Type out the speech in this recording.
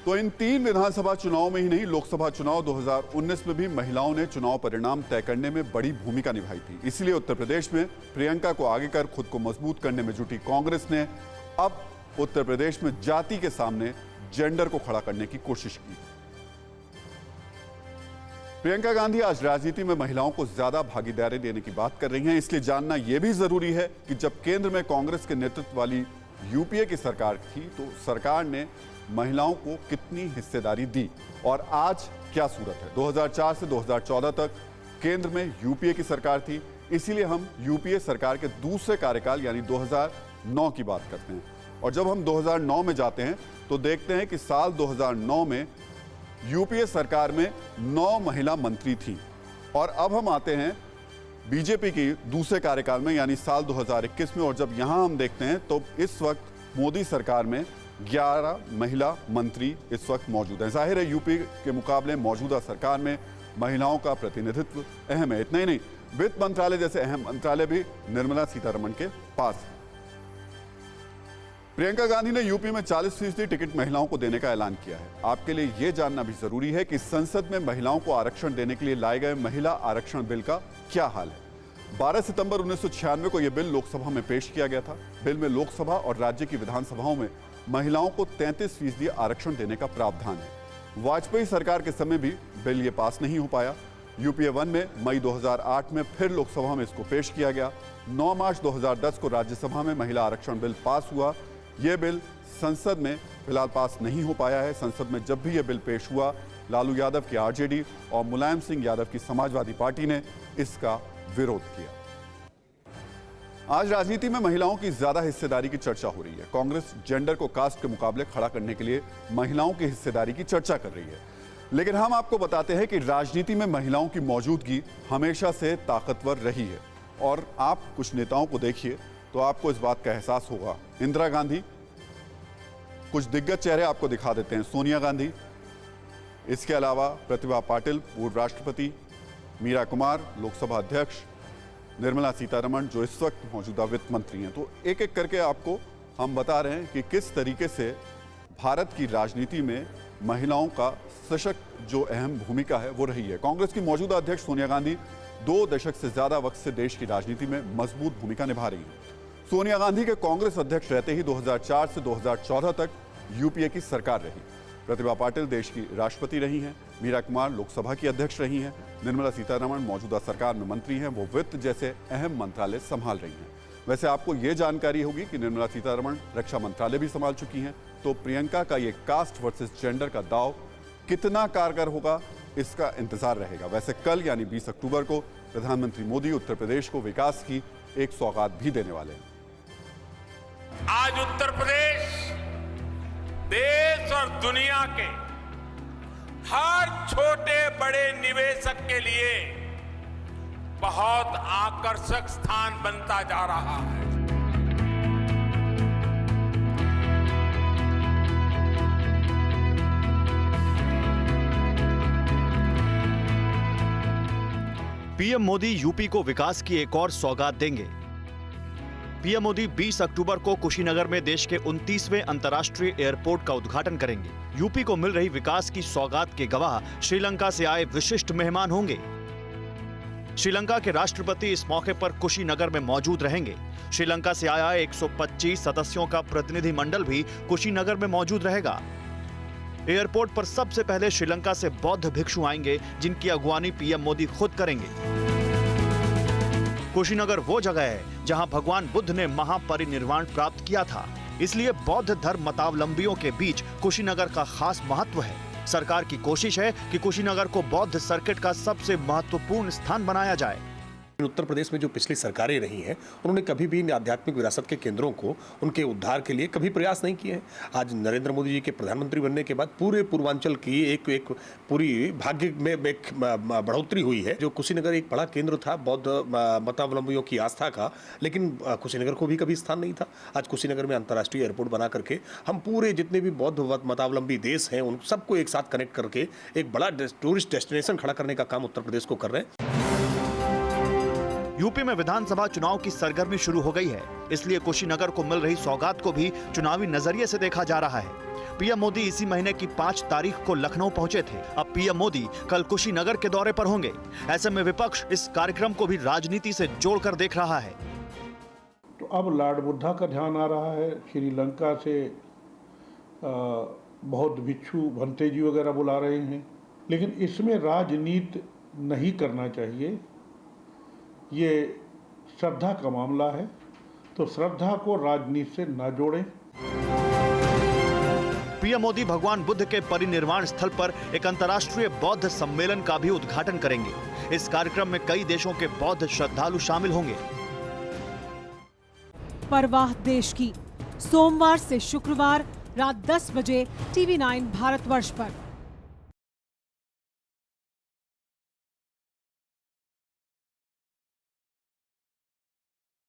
तो इन 3 विधानसभा चुनाव में ही नहीं, लोकसभा चुनाव 2019 में भी महिलाओं ने चुनाव परिणाम तय करने में बड़ी भूमिका निभाई थी। इसलिए उत्तर प्रदेश में प्रियंका को आगे कर खुद को मजबूत करने में जुटी कांग्रेस ने अब उत्तर प्रदेश में जाति के सामने जेंडर को खड़ा करने की कोशिश की। प्रियंका गांधी आज राजनीति में महिलाओं को ज्यादा भागीदारी देने की बात कर रही हैं। इसलिए जानना यह भी जरूरी है कि जब केंद्र में कांग्रेस के नेतृत्व वाली यूपीए की सरकार थी तो सरकार ने महिलाओं को कितनी हिस्सेदारी दी और आज क्या सूरत है। 2004 से 2014 तक केंद्र में यूपीए की सरकार थी, इसीलिए हम यूपीए सरकार के दूसरे कार्यकाल यानी 2009 की बात करते हैं। और जब हम 2009 में जाते हैं तो देखते हैं कि साल 2009 में यूपीए सरकार में 9 महिला मंत्री थीं। और अब हम आते हैं बीजेपी की दूसरे कार्यकाल में यानी साल 2021 में, और जब यहां हम देखते हैं तो इस वक्त मोदी सरकार में 11 महिला मंत्री इस वक्त मौजूद हैं। जाहिर है यूपी के मुकाबले मौजूदा सरकार में महिलाओं का प्रतिनिधित्व अहम है। इतना ही नहीं, वित्त मंत्रालय जैसे अहम मंत्रालय भी निर्मला सीतारमण के पास है। प्रियंका गांधी ने यूपी में 40% टिकट महिलाओं को देने का ऐलान किया है। आपके लिए यह जानना भी जरूरी है कि संसद में महिलाओं को आरक्षण देने के लिए लाए गए महिला आरक्षण बिल का क्या हाल है। 12 सितंबर 1996 को यह बिल लोकसभा में पेश किया गया था। बिल में लोकसभा और राज्य की विधानसभाओं में महिलाओं को 33% आरक्षण देने का प्रावधान है। वाजपेयी सरकार के समय भी बिल ये पास नहीं हो पाया। यूपीए 1 में मई 2008 में फिर लोकसभा में इसको पेश किया गया। 9 मार्च 2010 को राज्यसभा में महिला आरक्षण बिल पास हुआ। यह बिल संसद में फिलहाल पास नहीं हो पाया है। संसद में जब भी यह बिल पेश हुआ, लालू यादव की आरजेडी और मुलायम सिंह यादव की समाजवादी पार्टी ने इसका विरोध किया। आज राजनीति में महिलाओं की ज्यादा हिस्सेदारी की चर्चा हो रही है। कांग्रेस जेंडर को कास्ट के मुकाबले खड़ा करने के लिए महिलाओं की हिस्सेदारी की चर्चा कर रही है। लेकिन हम आपको बताते हैं कि राजनीति में महिलाओं की मौजूदगी हमेशा से ताकतवर रही है। और आप कुछ नेताओं को देखिए तो आपको इस बात का एहसास होगा। इंदिरा गांधी, कुछ दिग्गज चेहरे आपको दिखा देते हैं। सोनिया गांधी, इसके अलावा प्रतिभा पाटिल पूर्व राष्ट्रपति, मीरा कुमार लोकसभा अध्यक्ष, निर्मला सीतारमण जो इस वक्त मौजूदा वित्त मंत्री हैं। तो एक एक करके आपको हम बता रहे हैं कि किस तरीके से भारत की राजनीति में महिलाओं का सशक्त जो अहम भूमिका है वो रही है। कांग्रेस की मौजूदा अध्यक्ष सोनिया गांधी 2 दशक से ज्यादा वक्त से देश की राजनीति में मजबूत भूमिका निभा रही हैं। सोनिया गांधी के कांग्रेस अध्यक्ष रहते ही 2004 से 2014 तक यूपीए की सरकार रही। प्रतिभा पाटिल देश की राष्ट्रपति रही हैं। मीरा कुमार लोकसभा की अध्यक्ष रही हैं। निर्मला सीतारमण मौजूदा सरकार में मंत्री हैं। वो वित्त जैसे अहम मंत्रालय संभाल रही हैं। वैसे आपको ये जानकारी होगी कि निर्मला सीतारमण रक्षा मंत्रालय भी संभाल चुकी हैं। तो प्रियंका का ये कास्ट वर्सेस जेंडर का दाव कितना कारगर होगा, इसका इंतजार रहेगा। वैसे कल यानी 20 अक्टूबर को प्रधानमंत्री मोदी उत्तर प्रदेश को विकास की एक सौगात भी देने वाले हैं। आज उत्तर प्रदेश देश और दुनिया के हर छोटे बड़े निवेशक के लिए बहुत आकर्षक स्थान बनता जा रहा है। पीएम मोदी यूपी को विकास की एक और सौगात देंगे। पीएम मोदी 20 अक्टूबर को कुशीनगर में देश के 29वें अंतर्राष्ट्रीय एयरपोर्ट का उद्घाटन करेंगे। यूपी को मिल रही विकास की सौगात के गवाह श्रीलंका से आए विशिष्ट मेहमान होंगे। श्रीलंका के राष्ट्रपति इस मौके पर कुशीनगर में मौजूद रहेंगे। श्रीलंका से आया 125 सदस्यों का प्रतिनिधि मंडल भी कुशीनगर में मौजूद रहेगा। एयरपोर्ट पर सबसे पहले श्रीलंका से बौद्ध भिक्षु आएंगे, जिनकी अगुवानी पीएम मोदी खुद करेंगे। कुशीनगर वो जगह है जहां भगवान बुद्ध ने महापरिनिर्वाण प्राप्त किया था, इसलिए बौद्ध धर्म मतावलंबियों के बीच कुशीनगर का खास महत्व है। सरकार की कोशिश है कि कुशीनगर को बौद्ध सर्किट का सबसे महत्वपूर्ण स्थान बनाया जाए। उत्तर प्रदेश में जो पिछली सरकारें रही हैं, उन्होंने कभी भी इन आध्यात्मिक विरासत के केंद्रों को उनके उद्धार के लिए कभी प्रयास नहीं किए हैं। आज नरेंद्र मोदी जी के प्रधानमंत्री बनने के बाद पूरे पूर्वांचल की एक पूरी भाग्य में एक बढ़ोतरी हुई है। जो कुशीनगर एक बड़ा केंद्र था बौद्ध मतावलंबियों की आस्था का, लेकिन कुशीनगर को भी कभी स्थान नहीं था। आज कुशीनगर में अंतर्राष्ट्रीय एयरपोर्ट बना करके हम पूरे जितने भी बौद्ध मतावलंबी देश हैं उन सबको एक साथ कनेक्ट करके एक बड़ा टूरिस्ट डेस्टिनेशन खड़ा करने का काम उत्तर प्रदेश को कर रहे हैं। यूपी में विधानसभा चुनाव की सरगर्मी शुरू हो गई है, इसलिए कुशीनगर को मिल रही सौगात को भी चुनावी नजरिए से देखा जा रहा है। पीएम मोदी इसी महीने की 5 तारीख को लखनऊ पहुंचे थे। अब पीएम मोदी कल कुशीनगर के दौरे पर होंगे। ऐसे में विपक्ष इस कार्यक्रम को भी राजनीति से जोड़कर देख रहा है। तो अब लॉर्ड बुद्धा का ध्यान आ रहा है। श्रीलंका से बहुत भिक्षु भंते जी वगैरह बुला रहे हैं, लेकिन इसमें राजनीति नहीं करना चाहिए। ये श्रद्धा का मामला है, तो श्रद्धा को राजनीति से न जोड़ें। पीएम मोदी भगवान बुद्ध के परिनिर्वाण स्थल पर एक अंतर्राष्ट्रीय बौद्ध सम्मेलन का भी उद्घाटन करेंगे। इस कार्यक्रम में कई देशों के बौद्ध श्रद्धालु शामिल होंगे। परवाह देश की, सोमवार से शुक्रवार रात 10 बजे TV9 भारतवर्ष पर।